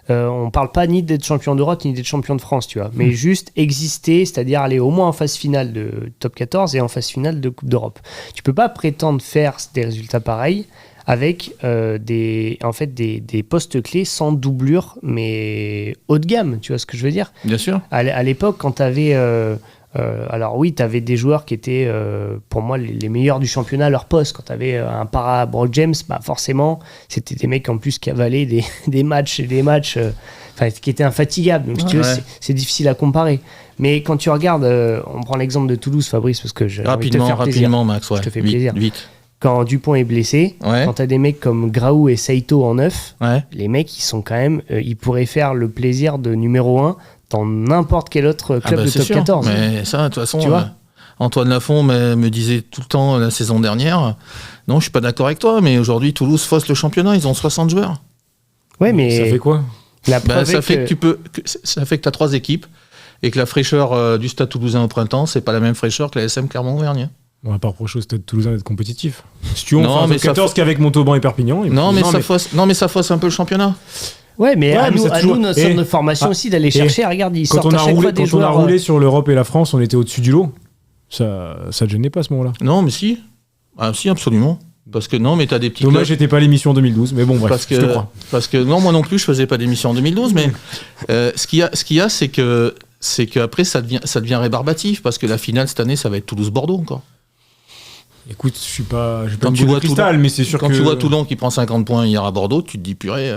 on parle pas ni d'être champion d'Europe, ni d'être champion de France, tu vois, mais juste exister, c'est-à-dire aller au moins en phase finale de top 14 et en phase finale de Coupe d'Europe. Tu peux pas prétendre faire des résultats pareils avec des postes clés sans doublure, mais haut de gamme, tu vois ce que je veux dire? Bien sûr. À l'époque, quand tu avais... alors oui, tu avais des joueurs qui étaient, pour moi, les meilleurs du championnat à leur poste. Quand tu avais un para Brock James, forcément, c'était des mecs en plus qui avalaient des matchs et des matchs qui étaient infatigables. Donc, si tu veux, c'est difficile à comparer. Mais quand tu regardes, on prend l'exemple de Toulouse, Fabrice, parce que j'ai envie de te faire plaisir. Rapidement, Max, je te fais plaisir. Vite. Quand Dupont est blessé, quand t'as des mecs comme Graou et Saito en 9, les mecs, ils sont quand même, ils pourraient faire le plaisir de numéro 1 dans n'importe quel autre club de c'est top sûr. 14. Mais ça, de toute façon, Tu vois Antoine Lafont me disait tout le temps la saison dernière, non, je suis pas d'accord avec toi, mais aujourd'hui, Toulouse fausse le championnat, ils ont 60 joueurs. Ouais, mais Ça fait quoi? la preuve Ça est fait que tu as 3 équipes et que la fraîcheur du Stade Toulousain au printemps, c'est pas la même fraîcheur que la SM Clermont-Auvergne. On va pas reprocher au Stade Toulousain d'être compétitif. Si tu veux, on Non, fait un mais top ça 14 qu'avec Montauban et Perpignan. Et Non, puis- mais ça fausse un peu le championnat. Ouais, mais Ouais, à mais nous, c'est toujours- notre et- de formation Ah, aussi d'aller chercher. Regarde, ils Quand sortent on à a chaque roulé, fois des quand on a joueurs. roulé sur l'Europe et la France, on était au-dessus du lot. Ça te gênait pas à ce moment-là. Non, mais si. Ah, si, absolument. Parce que non, mais tu as des petits Dommage, clubs. j'étais pas à l'émission 2012, mais bon, bref, je te crois. Parce que non, moi non plus, je faisais pas d'émission en 2012, mais ce qu'il y a, c'est que après ça devient rébarbatif parce que la finale cette année, ça va être Toulouse-Bordeaux encore. Écoute, j'ai pas Quand une tu boule vois de cristal, mais c'est sûr Quand que... tu vois Toulon qui prend 50 points hier à Bordeaux, tu te dis purée.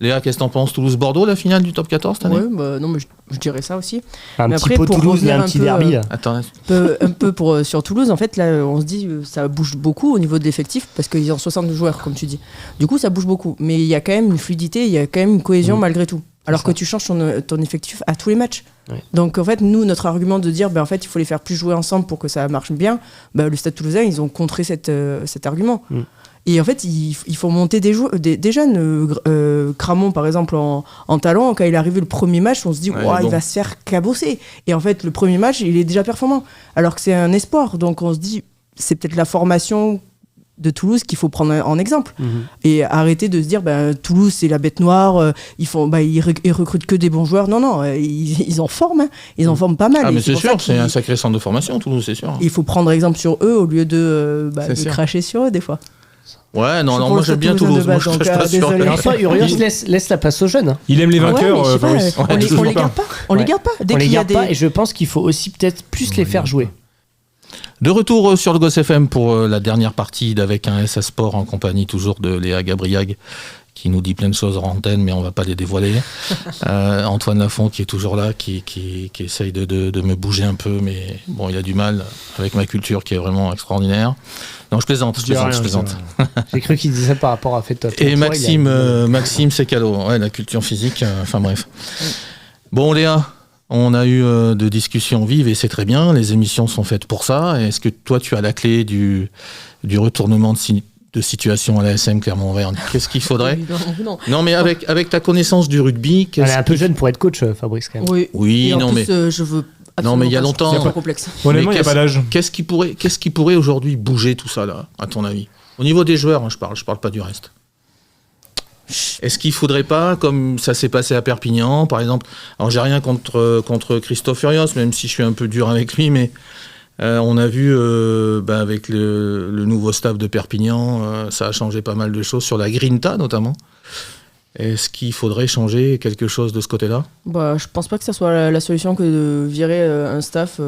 Léa, qu'est-ce que t'en penses? Toulouse-Bordeaux, la finale du top 14 cette année? Ouais, bah, non, mais je dirais ça aussi. Un Mais petit après, peu pour Toulouse, là, revenir un un petit peu, derby. Là. Attends, Un peu sur Toulouse, en fait, là, on se dit ça bouge beaucoup au niveau de l'effectif parce qu'ils ont 60 joueurs, comme tu dis. Du coup, ça bouge beaucoup. Mais il y a quand même une fluidité, il y a quand même une cohésion malgré tout. Alors que tu changes ton effectif à tous les matchs. Ouais. Donc, en fait, nous, notre argument de dire en fait, il faut les faire plus jouer ensemble pour que ça marche bien, le Stade Toulousain, ils ont contré cet argument. Et en fait, il faut monter des jeunes. Cramon, par exemple, en talent, quand il est arrivé le premier match, on se dit, il va se faire cabosser. Et en fait, le premier match, il est déjà performant. Alors que c'est un espoir. Donc on se dit, c'est peut-être la formation de Toulouse qu'il faut prendre en exemple. Et arrêter de se dire, Toulouse, c'est la bête noire, ils recrutent que des bons joueurs. Non, ils en forment. Hein. Ils en forment pas mal. Ah, Et mais c'est pour sûr, ça c'est un sacré centre de formation, Toulouse, c'est sûr. il faut prendre exemple sur eux au lieu de sûr. cracher sur eux, des fois. Ouais, non, Je suis moi pour j'aime le bien Stade Toulouse. Toulousain Moi de je base, crache donc, pas sur désolé. rien. Alors toi, Urios laisse la place aux jeunes. Hein. Il aime les vainqueurs, Ouais, mais je sais Fabrice. pas, on les toujours garde pas. On les garde pas. Dès On les qu'il y a garde pas des... et je pense qu'il faut aussi peut-être plus les faire jouer. De retour sur le Goss FM pour la dernière partie d'Avec un S à Sport en compagnie toujours de Léa Gabriag qui nous dit plein de choses en antenne mais on va pas les dévoiler. Antoine Lafont qui est toujours là, qui essaye de me bouger un peu mais bon il a du mal avec ma culture qui est vraiment extraordinaire. Non je plaisante. J'ai cru qu'il disait ça par rapport à Fait-Top. Et Maxime Secalo, ouais, la culture physique, enfin bref. Bon Léa, on a eu de discussions vives et c'est très bien, les émissions sont faites pour ça. Est-ce que toi tu as la clé du retournement de situation à la SM Clermont-Auvergne? Qu'est-ce qu'il faudrait? Non mais avec ta connaissance du rugby... Elle est un peu jeune pour être coach, Fabrice, quand même. Oui, et en non plus, mais... je veux... Non mais il y a longtemps... C'est pas complexe. Honnêtement, il n'y a pas d'âge. Qu'est-ce qui pourrait aujourd'hui bouger tout ça là, à ton avis? Au niveau des joueurs, hein, je parle pas du reste. Est-ce qu'il faudrait pas, comme ça s'est passé à Perpignan, par exemple, alors j'ai rien contre Christophe Urios, même si je suis un peu dur avec lui, mais on a vu avec le nouveau staff de Perpignan, ça a changé pas mal de choses sur la grinta notamment. Est-ce qu'il faudrait changer quelque chose de ce côté-là? Je pense pas que ça soit la solution que de virer un staff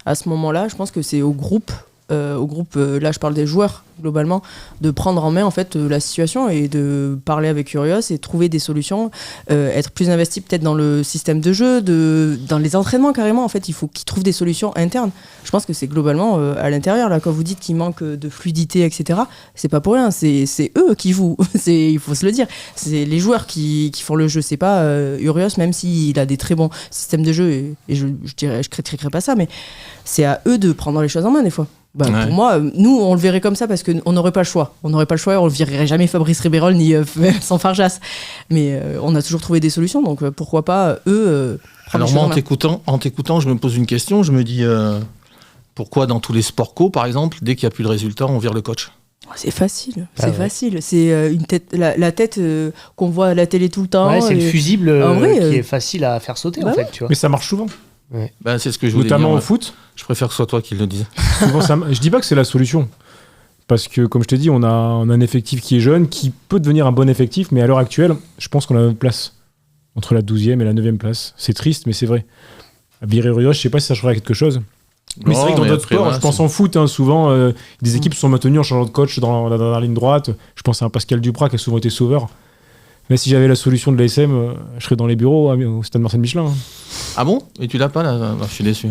à ce moment-là. Je pense que c'est au groupe, là je parle des joueurs globalement, de prendre en main en fait la situation et de parler avec Urios et trouver des solutions, être plus investi peut-être dans le système de jeu, dans les entraînements carrément. En fait, il faut qu'ils trouvent des solutions internes. Je pense que c'est globalement à l'intérieur là, quand vous dites qu'il manque de fluidité, etc. C'est pas pour rien. C'est eux qui jouent. Il faut se le dire. C'est les joueurs qui font le jeu. C'est pas Urios, même s'il a des très bons systèmes de jeu et je critiquerai pas ça, mais c'est à eux de prendre les choses en main des fois. Pour moi, nous, on le verrait comme ça parce qu'on n'aurait pas le choix. On n'aurait pas le choix et on ne virerait jamais Fabrice Ribérol ni sans Farjas. Mais on a toujours trouvé des solutions, donc pourquoi pas eux prendre Alors moi, en t'écoutant, je me pose une question. Je me dis, pourquoi dans tous les sports co, par exemple, dès qu'il n'y a plus de résultats, on vire le coach? C'est facile, facile. C'est une tête, la tête qu'on voit à la télé tout le temps. Ouais, c'est le fusible qui est facile à faire sauter, en fait. Tu vois. Mais ça marche souvent. Ouais. C'est ce que je voulais Notamment dire, au foot. Je préfère que ce soit toi qui le dise. Souvent, je dis pas que c'est la solution. Parce que, comme je t'ai dit, on a un effectif qui est jeune, qui peut devenir un bon effectif, mais à l'heure actuelle, je pense qu'on a notre place. Entre la 12e et la 9e place. C'est triste, mais c'est vrai. À virer Urios, je sais pas si ça changerait quelque chose. Mais c'est vrai que dans d'autres sports, je pense en foot, souvent, des équipes sont maintenues en changeant de coach dans la dernière ligne droite. Je pense à un Pascal Duprat qui a souvent été sauveur. Mais si j'avais la solution de l'ASM, je serais dans les bureaux au stade Marcel Michelin. Ah bon? Et tu l'as pas là? Je suis déçu.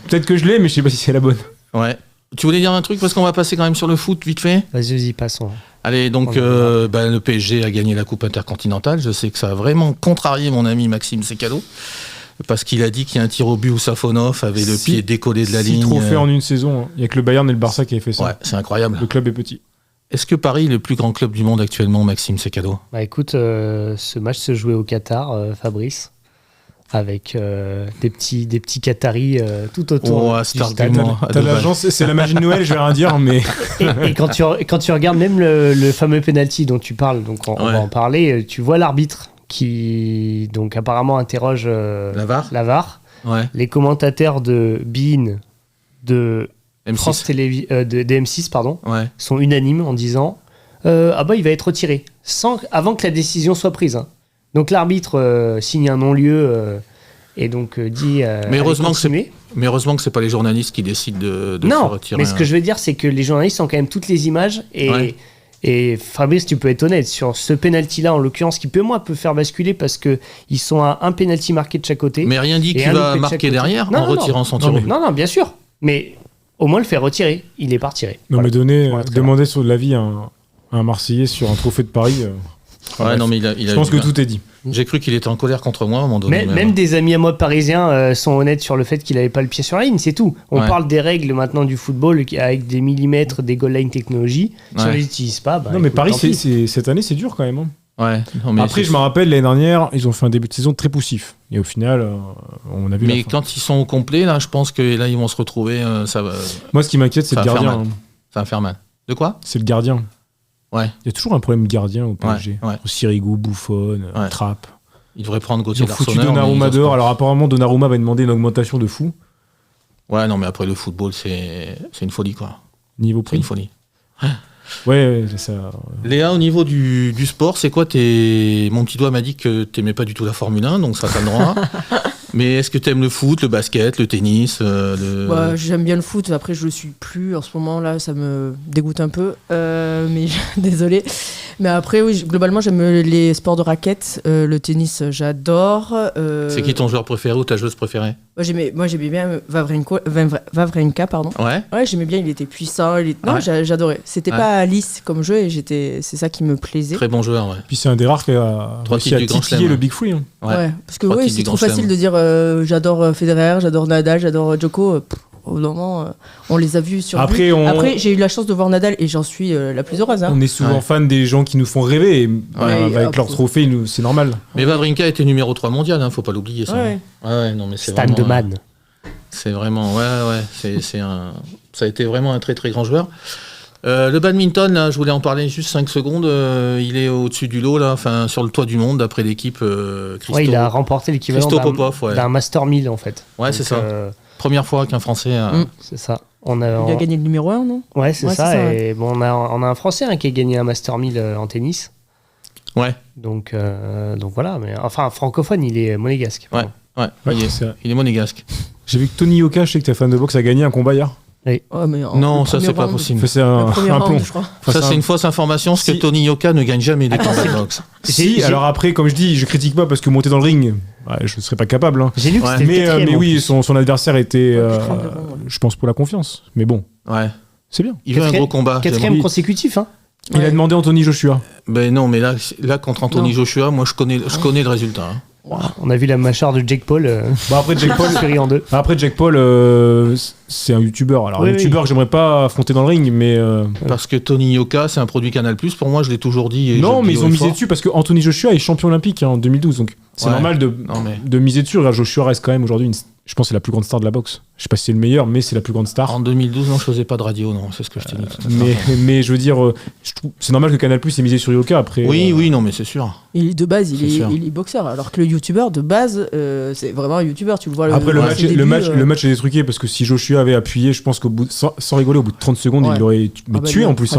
Peut-être que je l'ai, mais je sais pas si c'est la bonne. Ouais. Tu voulais dire un truc parce qu'on va passer quand même sur le foot vite fait? Vas-y, passons. Allez, donc le PSG a gagné la Coupe intercontinentale. Je sais que ça a vraiment contrarié mon ami Maxime Secalo. parce qu'il a dit qu'il y a un tir au but où Safonov avait le pied décollé de la ligne. 6 trophées en une saison. Il n'y a que le Bayern et le Barça qui avaient fait ça. Ouais, c'est incroyable. Le club est petit. Est-ce que Paris est le plus grand club du monde actuellement, Maxime Secado ? Bah écoute, ce match se jouait au Qatar, Fabrice, avec des petits Qataris tout autour du stade. T'as l'agence, c'est la magie de Noël, je vais rien dire, mais... Et quand tu regardes même le fameux penalty dont tu parles, donc on va en parler, tu vois l'arbitre qui donc apparemment interroge la VAR. Ouais. Les commentateurs de beIN, de M6. France Télé, de M6 pardon, Ouais. sont unanimes en disant ah bah il va être retiré avant que la décision soit prise. Hein. Donc l'arbitre signe un non-lieu et donc dit mais heureusement que c'est pas les journalistes qui décident de non, faire retirer. Mais ce que je veux dire c'est que les journalistes ont quand même toutes les images et Fabrice, tu peux être honnête sur ce penalty-là en l'occurrence qui peut faire basculer parce que ils sont à un penalty marqué de chaque côté. Mais rien dit qu'il va marquer derrière en retirant son tir. Non, bien sûr. Mais au moins le faire retirer, il est pas retiré. Non, mais demander sur l'avis à un Marseillais sur un trophée de Paris. Non, mais je pense que tout est dit. J'ai cru qu'il était en colère contre moi à un moment donné. Même des amis à moi parisiens sont honnêtes sur le fait qu'il n'avait pas le pied sur la ligne, c'est tout. On parle des règles maintenant du football avec des millimètres, des goal line technologie. Si on les utilise pas, non, mais Paris, cette année, c'est dur quand même. Hein. Ouais. Non, mais après, je me rappelle l'année dernière, ils ont fait un début de saison très poussif. Et au final, on a vu. Mais quand ils sont au complet, là, je pense que là, ils vont se retrouver. Ça va. Moi, ce qui m'inquiète, c'est le gardien. Ça va faire mal. De quoi ? C'est le gardien. Ouais. Il y a toujours un problème de gardien au PSG. Ouais. Sirigu, Buffon, Trapp. Il devrait prendre Gauthier Larsonneur. Ils ont foutu Donnarumma dehors. Alors apparemment, Donnarumma va demander une augmentation de fou. Ouais, non, mais après le football, c'est une folie, quoi. Niveau prix. C'est une folie. Ouais, c'est ça. Léa, au niveau du sport, c'est quoi Mon petit doigt m'a dit que t'aimais pas du tout la Formule 1, donc ça t'as le droit. Mais est-ce que t'aimes le foot, le basket, le tennis J'aime bien le foot, après je le suis plus en ce moment, là ça me dégoûte un peu, mais désolé. Mais après, oui, globalement j'aime les sports de raquettes, le tennis j'adore. C'est qui ton joueur préféré ou ta joueuse préférée ? Moi j'aimais bien Wawrinka, pardon. Ouais, j'aimais bien, il était puissant. Non, j'adorais. C'était pas lisse comme jeu et c'est ça qui me plaisait. Très bon joueur, ouais. Puis c'est un des rares qui a réussi à titiller le Big Free. Hein. Ouais, parce que c'est trop facile de dire j'adore Federer, j'adore Nadal, j'adore Djoko. Au moment, on les a vus sur Après, j'ai eu la chance de voir Nadal et j'en suis la plus heureuse. Hein. On est souvent fan des gens qui nous font rêver. Et avec leur trophée, c'est normal. Mais Wawrinka était numéro 3 mondial, faut pas l'oublier. Ça. Non, mais c'est Stan de Man. C'est vraiment... ça a été vraiment un très très grand joueur. Le badminton, là, je voulais en parler juste 5 secondes. Il est au-dessus du lot, là, sur le toit du monde, d'après l'équipe il a remporté l'équivalent d'un Master 1000, en fait. Ouais, donc, c'est ça. Première fois qu'un Français... C'est ça. Il a gagné le numéro 1, non ? Ouais, c'est ça. Et bon, on a un Français qui a gagné un Master 1000 en tennis. Ouais. Donc voilà. Mais, enfin, francophone, il est monégasque. Il est monégasque. J'ai vu que Tony Yoka, je sais que t'es fan de boxe, a gagné un combat hier. Oui. Non, ça c'est pas possible. C'est un plomb. Ça c'est une fausse information, parce que Tony Yoka ne gagne jamais les combats de boxe. Alors après, comme je dis, je critique pas parce que monter dans le ring, je serais pas capable. Hein. J'ai lu que c'était mais oui, son adversaire était, je pense, pour la confiance. Mais bon, c'est bien. Il veut un gros combat. 4e consécutif, hein. Il a demandé Anthony Joshua. Ben non, mais là contre Anthony Joshua, moi je connais le résultat. Hein. Wow. On a vu la mâchoire de Jake Paul. Après Jake Paul, en deux. Après Jake Paul, c'est un youtubeur. Alors un youtubeur que j'aimerais pas affronter dans le ring, mais parce que Tony Yoka, c'est un produit Canal+. Pour moi, je l'ai toujours dit. Non, mais ils ont misé dessus parce que Anthony Joshua est champion olympique en 2012, donc c'est normal de miser dessus. Joshua reste quand même aujourd'hui je pense que c'est la plus grande star de la boxe. Je sais pas si c'est le meilleur, mais c'est la plus grande star. En 2012, non, je faisais pas de radio, non, c'est ce que je t'ai dit. Mais je veux dire, c'est normal que Canal+ ait misé sur Yoka après. Oui, non, mais c'est sûr. De base, il est boxeur, alors que le youtubeur de base, c'est vraiment un youtubeur. Tu le vois. Après le match est truqué parce que si Joshua avait appuyé, je pense qu'au bout sans rigoler, au bout de 30 secondes, il l'aurait tué en plus.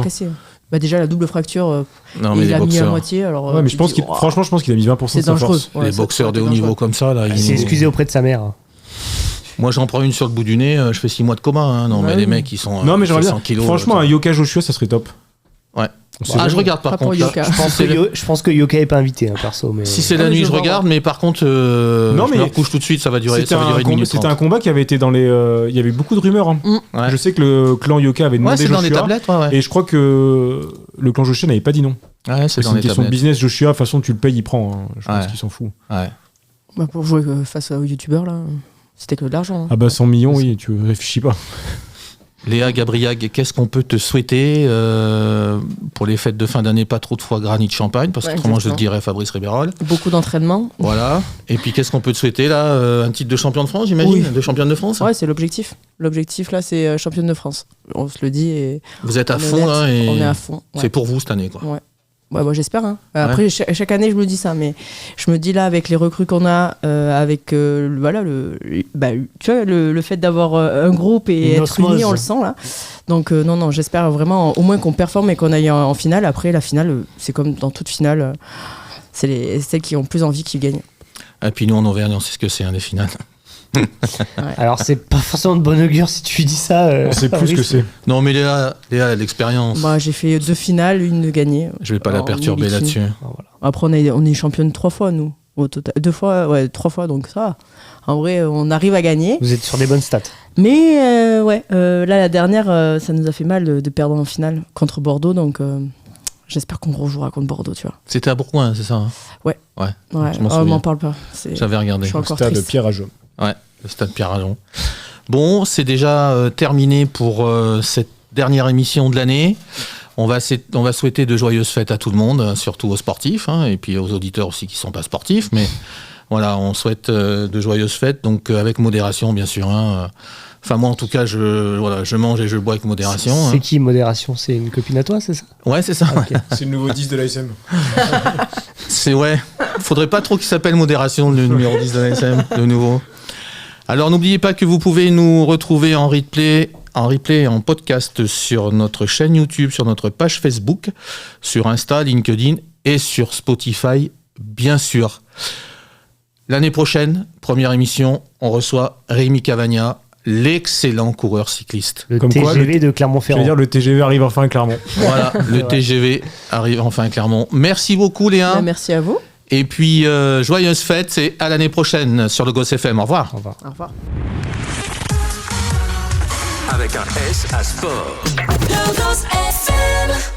Déjà la double fracture, il a mis à moitié. Alors, mais franchement, je pense qu'il a mis 20% de sa force. Les boxeurs de haut niveau comme ça, là, il s'est excusé auprès de sa mère. Moi, j'en prends une sur le bout du nez, je fais 6 mois de coma. Hein. Non, mais les mecs, ils sont. Non, mais j'aimerais bien. 100 kilos. Franchement, un Yoka Joshua, ça serait top. Ouais. Je regarde par contre. Je pense que Yoka n'est pas invité, perso. Mais... Si c'est la nuit, je regarde, mais par contre, je me recouche tout de suite, ça va durer 1 minute. C'était un combat qui avait été dans les. Il y avait beaucoup de rumeurs. Hein. Ouais. Je sais que le clan Yoka avait demandé Joshua. Dans les tablettes, et je crois que le clan Joshua n'avait pas dit non. Ouais, c'est une question de business. Joshua, de toute façon, tu le payes, il prend. Je pense qu'il s'en fout. Ouais. Pour jouer face aux youtubeurs, là, c'était que de l'argent. Hein. Ah bah 100 millions, oui, tu réfléchis pas. Léa Gabriag, qu'est-ce qu'on peut te souhaiter pour les fêtes de fin d'année? Pas trop de foie gras ni de champagne, parce que autrement je te dirais Fabrice Ribérol. Beaucoup d'entraînement. Voilà. Et puis qu'est-ce qu'on peut te souhaiter là? Un titre de champion de France, j'imagine? De championne de France? Ouais, c'est l'objectif. L'objectif là, c'est championne de France. On se le dit. Et vous êtes à fond là et on est à fond. Ouais. C'est pour vous cette année, quoi. Ouais. Ouais, bah, j'espère. Hein. Après, chaque année, je me dis ça, mais je me dis là, avec les recrues qu'on a, avec voilà, tu vois, le fait d'avoir un groupe et être unis, on le sent là. Donc, non, j'espère vraiment au moins qu'on performe et qu'on aille en finale. Après, la finale, c'est comme dans toute finale, c'est celles qui ont plus envie qui gagnent. Et puis nous, en Auvergne, on sait ce que c'est, des finales. Ouais. Alors, c'est pas forcément de bon augure si tu dis ça. On sait plus ce que c'est. Non, mais Léa a l'expérience. Bah, j'ai fait 2 finales, 1 gagnée. Je vais pas la perturber là-dessus. Voilà. Après, on est championne 3 fois, nous. Au total. 2 fois, 3 fois, donc ça. En vrai, on arrive à gagner. Vous êtes sur des bonnes stats. Mais là, la dernière, ça nous a fait mal de perdre en finale contre Bordeaux, donc j'espère qu'on rejouera contre Bordeaux, tu vois. C'était à Bourgoin, c'est ça? Hein? Ouais. On m'en parle pas. J'avais regardé. Je suis encore stade triste. Pierre Ajon. Ouais, le stade Pierre Ajon. Bon, c'est déjà terminé pour cette dernière émission de l'année. On va souhaiter de joyeuses fêtes à tout le monde, surtout aux sportifs, hein, et puis aux auditeurs aussi qui ne sont pas sportifs. Mais voilà, on souhaite de joyeuses fêtes, donc avec modération, bien sûr. Hein. Enfin, moi, en tout cas, je mange et je bois avec modération. C'est qui, modération? C'est une copine à toi, c'est ça? Ouais, c'est ça. Okay. C'est le nouveau 10 de l'ASM. Faudrait pas trop qu'il s'appelle modération, le numéro 10 de l'ASM, le nouveau. Alors, n'oubliez pas que vous pouvez nous retrouver en replay et en podcast sur notre chaîne YouTube, sur notre page Facebook, sur Insta, LinkedIn et sur Spotify, bien sûr. L'année prochaine, première émission, on reçoit Rémi Cavagna, l'excellent coureur cycliste. Le TGV de Clermont-Ferrand. Je veux dire, le TGV arrive enfin à Clermont. Voilà, le TGV arrive enfin à Clermont. Merci beaucoup, Léa. Merci à vous. Et puis, joyeuses fêtes et à l'année prochaine sur le Goss FM. Au revoir. Au revoir. Au revoir. Avec un S à sport. Le Goss FM.